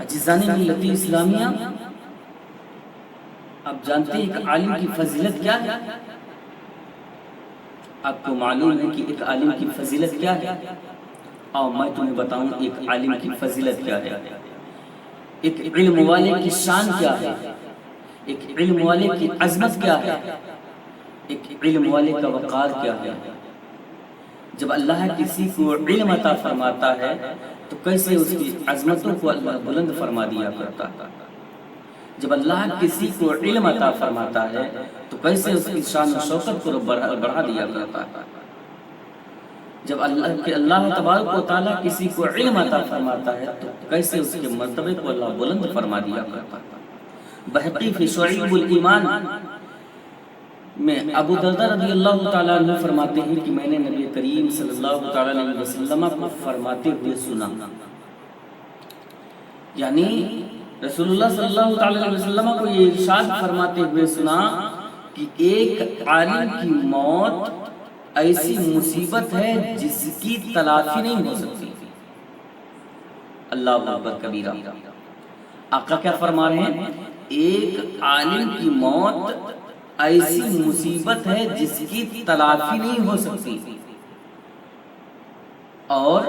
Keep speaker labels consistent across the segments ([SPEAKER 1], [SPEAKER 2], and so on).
[SPEAKER 1] عزیزان ملت اسلامیہ، آپ جانتے ہیں ایک عالم کی فضیلت کیا ہے؟ آپ کو معلوم ہے کہ ایک عالم کی فضیلت کیا ہے؟ اور میں تمہیں بتاؤں ایک عالم کی فضیلت کیا ہے، ایک علم والے کی شان کیا ہے، ایک علم والے کی عظمت کیا ہے، ایک علم والے کا وقار کیا ہے۔ جب اللہ کسی کو علم عطا فرماتا ہے تو کیسے اس کی عظمتوں کو اللہ بلند فرما دیا کرتا ہے۔ جب اللہ کسی کو علم عطا فرماتا ہے تو کیسے اس کی شان و شوکت کو بڑھا دیا کرتا ہے۔ جب اللہ تبارک و تعالیٰ کسی کو علم عطا فرماتا ہے تو کیسے اس کے مرتبے کو اللہ بلند فرما دیا کرتا ہے۔ بہقی فی شعیب الایمان میں ابو دردہ رضی اللہ تعالیٰ عنہ فرماتے ہیں کہ میں نے نبی کریم صلی اللہ تعالیٰ علیہ وسلم کو فرماتے ہوئے سنا، یعنی رسول اللہ صلی اللہ تعالیٰ علیہ وسلم کو یہ ارشاد فرماتے ہوئے سنا کہ ایک عالم کی موت ایسی مصیبت ہے جس کی تلافی نہیں ہو سکتی۔ اللہ اکبر کبیرہ۔ آقا کیا فرما رہے ہیں؟ ایک عالم کی موت ایسی مصیبت ہے جس کی تلافی نہیں ہو سکتی، اور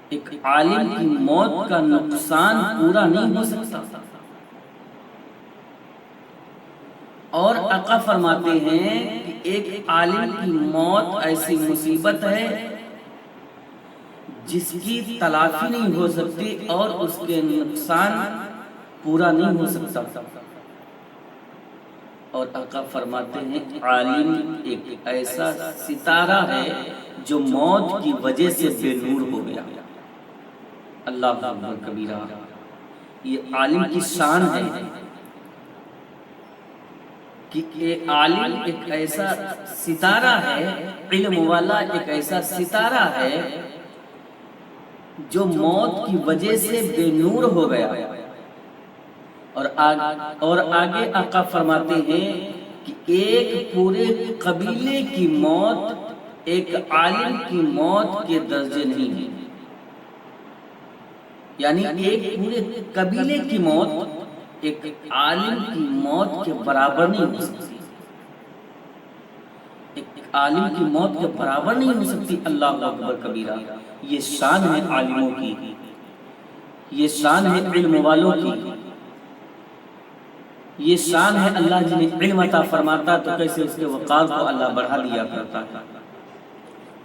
[SPEAKER 1] ایک عالم کی موت کا نقصان پورا نہیں ہو سکتا۔ اور آقا فرماتے ہیں کہ ایک عالم کی موت ایسی مصیبت ہے جس کی تلافی نہیں ہو سکتی اور اس کے نقصان پورا نہیں ہو سکتا۔ اور آقا فرماتے ہیں عالم ایک ایسا ستارہ ہے جو موت کی وجہ سے بے نور ہو گیا۔ اللہ اکبر کبیرہ۔ یہ عالم کی شان ہے کہ ایک عالم ایک ایسا ستارہ ہے، علم والا ایک ایسا ستارہ ہے جو موت کی وجہ سے بے نور ہو گیا۔ اور آگے آقا فرماتے ہیں کہ ایک پورے قبیلے کی موت ایک عالم کی موت کے درجے نہیں ہے، یعنی ایک پورے قبیلے کی موت ایک عالم کی موت کے برابر نہیں ہو سکتی، ایک عالم کی موت کے برابر نہیں ہو سکتی۔ اللہ اکبر کبیرہ۔ یہ شان ہے عالموں کی، یہ شان ہے علم والوں کی، یہ شان ہے اللہ جنہیں علم عطا فرماتا تو کیسے اس کے وقار کو اللہ بڑھا دیا کرتا ہے،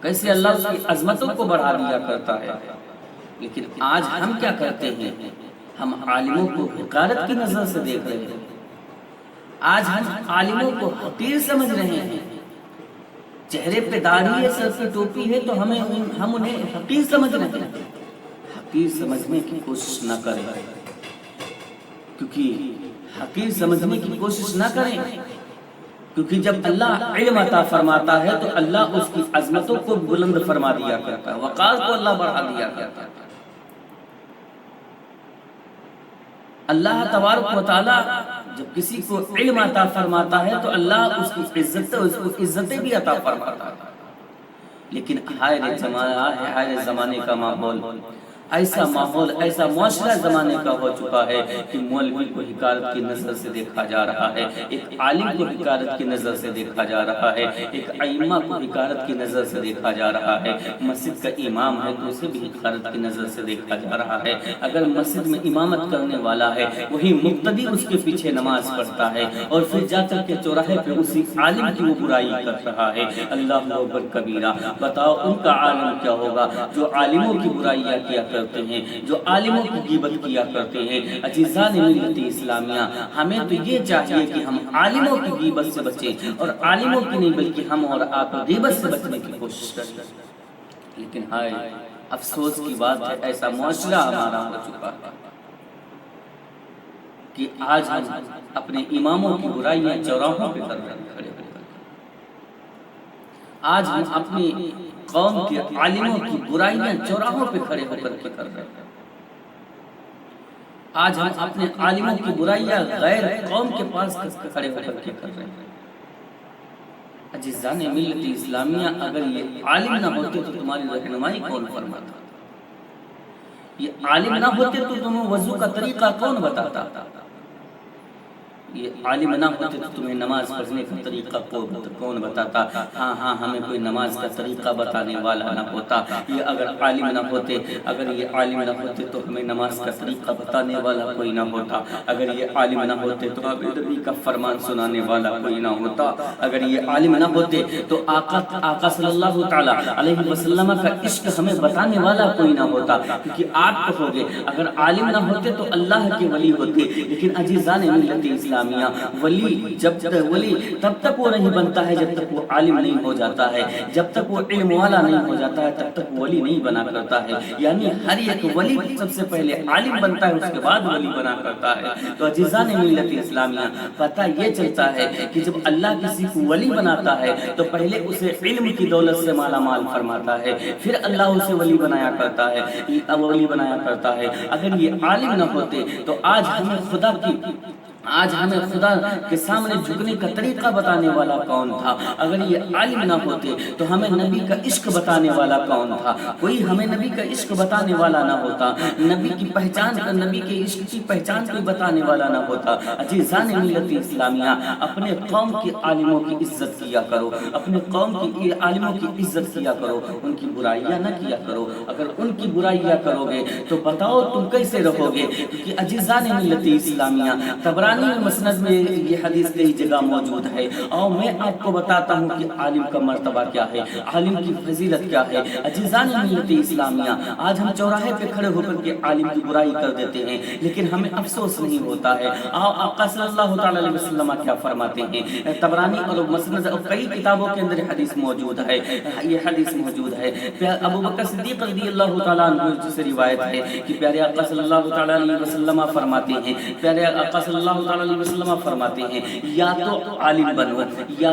[SPEAKER 1] کیسے اللہ اس کی عظمتوں کو بڑھا دیا کرتا ہے۔ لیکن آج ہم کیا کرتے ہیں؟ ہم عالموں کو حقارت کی نظر سے دیکھ رہے ہیں، آج ہم عالموں کو حقیر سمجھ رہے ہیں۔ چہرے پہ داڑھی ہے، سر پہ ٹوپی ہے تو ہم انہیں حقیر سمجھ رہے ہیں۔ حقیر سمجھنے کی کوشش نہ کریں، کیونکہ حقیر سمجھنے کی کوشش نہ کریں، کیونکہ جب اللہ علم عطا فرماتا ہے تو اللہ اس کی عظمتوں کو بلند فرما دیا کرتا ہے، وقار کو اللہ بڑھا دیا کرتا ہے۔ اللہ تبارک و تعالیٰ جب کسی کو علم عطا فرماتا ہے تو اللہ اس کی عزتیں بھی عطا فرماتا ہے۔ لیکن ہائے زمانے کا ماحول، ایسا ماحول، ایسا معاشرہ زمانے کا ہو چکا ہے کہ مولوی کو حقارت کی نظر سے دیکھا جا رہا ہے، ایک عالم کو حقارت کی نظر سے دیکھا جا رہا ہے، ایک ائمہ کو حقارت کی نظر سے دیکھا جا رہا ہے۔ مسجد کا امام ہے تو اسے بھی حقارت کی نظر سے دیکھا جا رہا ہے۔ اگر مسجد میں امامت کرنے والا ہے وہی مقتدی اس کے پیچھے نماز پڑھتا ہے اور پھر جا کر کے چوراہے پہ اسی عالم کی وہ برائی کر رہا ہے۔ اللہ اکبر کبیرہ۔ بتاؤ ان کا عالم کیا ہوگا جو عالموں کی برائیاں کیا کرتے ہیں، جو عالموں کی غیبت کیا کرتے ہیں۔ عزیزان ملت اسلامیہ، ہمیں تو یہ چاہیے کہ ہم عالموں کی غیبت سے بچیں، اور عالموں کی نہیں بلکہ ہم اور آپ غیبت سے بچنے کی کوشش کریں۔ لیکن ہائے افسوس کی بات ہے، ایسا معاشرہ ہمارا ہو چکا ہے کہ آج ہم اپنے اماموں کی برائیاں چوراہوں پہ کر رہے ہیں، کھڑے ہو کر۔ آج ہم اپنی قوم کے عالموں کی برائیاں چوراہوں پہ کھڑے ہو کر کے کر رہے ہیں۔ آج ہم اپنے عالموں کی برائیاں غیر قوم کے پاس کھڑے ہو کر کے کر رہے ہیں۔ عزیزان ملت اسلامیہ، اگر یہ عالم نہ ہوتے تو تمہاری رہنمائی کون فرماتا؟ یہ عالم نہ ہوتے تو تمہیں وضو کا طریقہ کون بتاتا؟ یہ عالم نہ ہوتے تو تمہیں نماز پڑھنے کا طریقہ کون بتاتا؟ ہاں ہمیں کوئی نماز کا طریقہ بتانے والا نہ ہوتا۔ یہ اگر عالم نہ ہوتے، اگر یہ عالم نہ ہوتے تو ہمیں نماز کا طریقہ بتانے والا کوئی نہ ہوتا۔ اگر یہ عالم نہ ہوتے تو نبی کا فرمان سنانے والا کوئی نہ ہوتا۔ اگر یہ عالم نہ ہوتے تو آقا صلی اللہ تعالیٰ علیہ وسلم کا عشق ہمیں بتانے والا کوئی نہ ہوتا، کیونکہ آپ کہو گے اگر عالم نہ ہوتے تو اللہ کے ولی ہوتے۔ لیکن عزیزان ملت اسلامیہ، ولی تب تک وہ نہیں بنتا ہے جب تک وہ عالم نہیں ہو جاتا ہے، جب تک وہ علم والا نہیں ہو جاتا ہے تب تک ولی نہیں بنا کرتا ہے۔ یعنی ہر ایک ولی سب سے پہلے عالم بنتا ہے، اس کے بعد ولی بنا کرتا ہے۔ تو عزیزان ملت اسلامیہ، پتہ یہ چلتا ہے کہ جب اللہ کسی کو ولی بناتا ہے تو پہلے اسے علم کی دولت سے مالا مال فرماتا ہے، پھر اللہ اسے ولی بنایا کرتا ہے۔ اگر یہ عالم نہ ہوتے تو آج ہمیں خدا کے سامنے جھکنے کا طریقہ بتانے والا کون تھا؟ اگر یہ عالم نہ ہوتے تو ہمیں نبی کا عشق بتانے والا کون تھا؟ کوئی ہمیں نبی کا عشق بتانے والا نہ ہوتا، نبی کے عشق کی پہچان کوئی بتانے والا نہ ہوتا۔ عزیزان ملت اسلامیہ، اپنے قوم کے عالموں کی عزت کیا کرو، اپنے قوم کی عالموں کی عزت کیا کرو، ان کی برائیاں نہ کیا کرو۔ اگر ان کی برائیاں کرو گے تو بتاؤ تم کیسے رہو گے؟ کیونکہ عزیزان ملت اسلامیہ، طبرانی مسند میں یہ حدیث کئی جگہ موجود ہے، اور میں آپ کو بتاتا ہوں کہ عالم کا مرتبہ کیا ہے، عالم کی فضیلت کیا ہے۔ عزیزان ملت اسلامیہ، آج ہم چوراہے پہ کھڑے ہو کر کے عالم کی برائی کر دیتے ہیں، لیکن ہمیں افسوس نہیں ہوتا ہے۔ آقا صلی اللہ تعالی علیہ وسلم کیا فرماتے ہیں؟ طبرانی اور مسند اور کئی کتابوں کے اندر حدیث موجود ہے، یہ حدیث موجود ہے۔ ابو بکر صدیق رضی اللہ تعالیٰ عنہ سے روایت ہے کہ پیارے آقا صلی اللہ تعالی علیہ وسلم فرماتے ہیں، پیارے آقا صلی اللہ تعالی علیہ وسلم فرماتے ہیں، یا تو عالم بنو، یا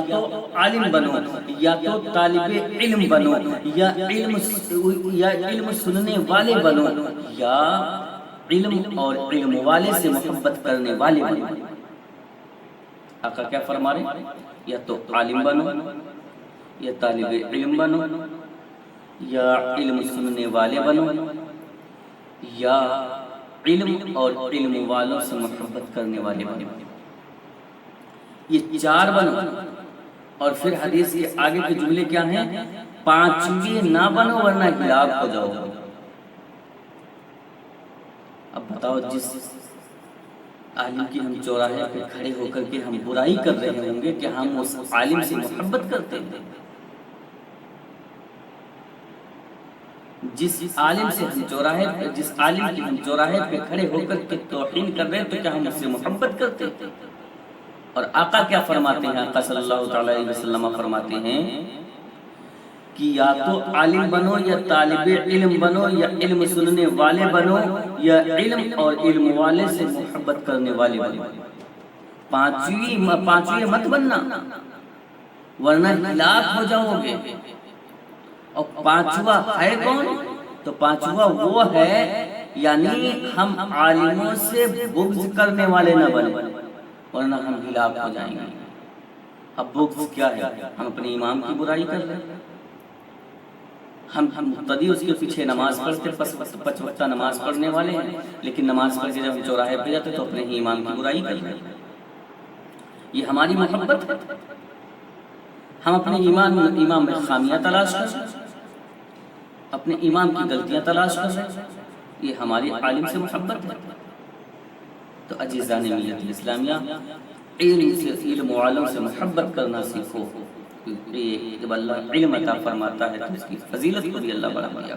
[SPEAKER 1] تو طالب علم بنو، یا علم سننے والے بنو، یا علم اور علم والے سے محبت کرنے والے بنو۔ آقا کیا فرما رہے ہیں؟ یا تو عالم بنو، یا طالب علم بنو، یا علم سننے والے بنو، یا علم اور علم والوں سے محبت کرنے والے بنو۔ یہ چار بنو، اور پھر حدیث کے آگے کے جملے کیا ہیں؟ پانچویں نہ بنو ورنہ ہلاک ہو جاؤ۔ اب بتاؤ، جس عالم کی ہم چوراہے پہ کھڑے ہو کر کے ہم برائی کر رہے ہوں گے کہ ہم اس عالم سے محبت کرتے ہیں؟ جس عالم کی ہم چوراہے پہ کھڑے ہو کر کے توہین کر رہے ہیں تو کیا ہم اس سے محبت کرتے ہیں؟ اور آقا کیا فرماتے ہیں؟ آقا صلی اللہ تعالی علیہ وسلم فرماتے ہیں کہ یا تو عالم بنو، یا طالب علم بنو، یا علم سننے والے بنو، یا علم اور علم والے سے محبت کرنے والے بنو۔ پانچویں مت بننا ورنہ ہلاک ہو جاؤ گے۔ اور پانچواں ہے کون؟ تو پانچواں وہ ہے، یعنی ہم عالموں سے بغض کرنے والے نہ بنے ورنہ ہم ہلاک ہو جائیں گے۔ اب بغض کیا ہے؟ ہم اپنے امام کی برائی کر رہے ہیں، ہم مقتدی اس کے پیچھے نماز پڑھتے، پانچ وقتہ نماز پڑھنے والے ہیں، لیکن نماز پڑھ کے جب ہم چوراہے پہ جاتے تو اپنے ہی امام کی برائی کر رہے ہیں۔ یہ ہماری محبت ہے؟ ہم اپنے امام میں خامیاں تلاش کر رہے ہیں، اپنے امام کی غلطیاں تلاش کر رہے ہیں، یہ ہماری عالم سے محبت ہے؟ تو عزیزان ملت اسلامیہ، علم والوں سے محبت کرنا سیکھو، جب اللہ علم عطا فرماتا ہے تو اس کی فضیلت کو بھی اللہ بڑھا دیا۔